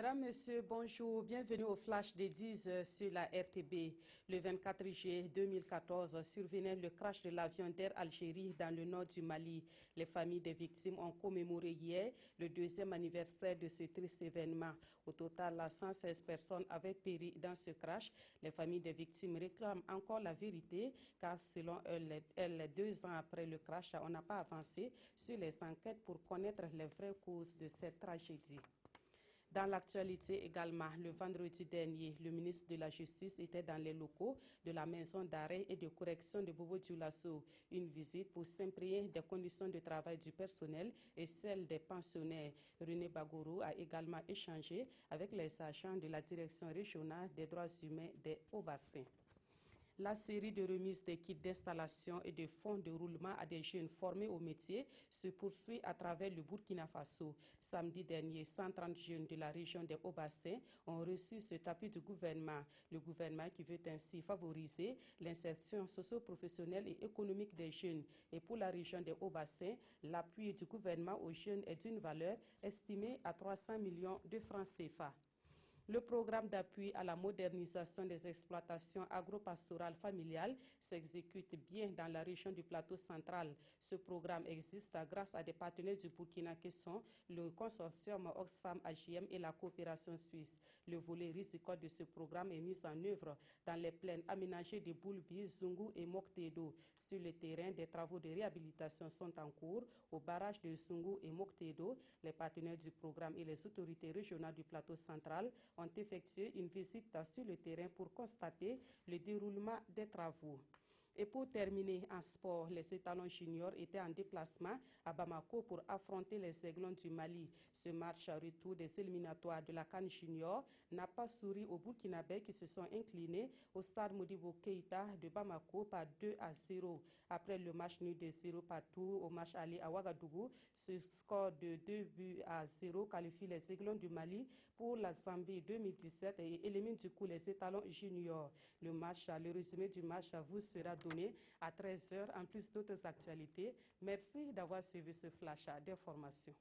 Mesdames, Messieurs, bonjour. Bienvenue au Flash des 10 sur la RTB. Le 24 juillet 2014 survenait le crash de l'avion d'Air Algérie dans le nord du Mali. Les familles des victimes ont commémoré hier le deuxième anniversaire de ce triste événement. Au total, 116 personnes avaient péri dans ce crash. Les familles des victimes réclament encore la vérité car selon elles, 2 ans après le crash, on n'a pas avancé sur les enquêtes pour connaître les vraies causes de cette tragédie. Dans l'actualité également, le vendredi dernier, le ministre de la Justice était dans les locaux de la maison d'arrêt et de correction de Bobo-Dioulasso. Une visite pour s'imprégner des conditions de travail du personnel et celles des pensionnaires. René Bagoro a également échangé avec les agents de la direction régionale des droits humains des Hauts-Bassins. La série de remises des kits d'installation et de fonds de roulement à des jeunes formés au métier se poursuit à travers le Burkina Faso. Samedi dernier, 130 jeunes de la région des Hauts-Bassins ont reçu ce tapis du gouvernement. Le gouvernement qui veut ainsi favoriser l'insertion socio-professionnelle et économique des jeunes. Et pour la région des Hauts-Bassins, l'appui du gouvernement aux jeunes est d'une valeur estimée à 300 millions de francs CFA. Le programme d'appui à la modernisation des exploitations agro-pastorales familiales s'exécute bien dans la région du plateau central. Ce programme existe grâce à des partenaires du Burkina qui sont le consortium Oxfam AGM et la coopération suisse. Le volet risicole de ce programme est mis en œuvre dans les plaines aménagées de Boulbi, Zungu et Moktedo. Sur le terrain, des travaux de réhabilitation sont en cours. Au barrage de Zungu et Moktedo, les partenaires du programme et les autorités régionales du plateau central ont effectué une visite sur le terrain pour constater le déroulement des travaux. Et pour terminer en sport, les étalons juniors étaient en déplacement à Bamako pour affronter les Aiglons du Mali. Ce match à retour des éliminatoires de la CAN Junior n'a pas souri aux Burkinabés qui se sont inclinés au stade Modibo Keïta de Bamako par 2-0. Après le match nul de 0 partout au match aller à Ouagadougou, ce score de 2-0 qualifie les Aiglons du Mali pour la Zambie 2017 et élimine du coup les étalons juniors. Le résumé du match vous sera donné à 13 h en plus d'autres actualités. Merci d'avoir suivi ce flash d'information.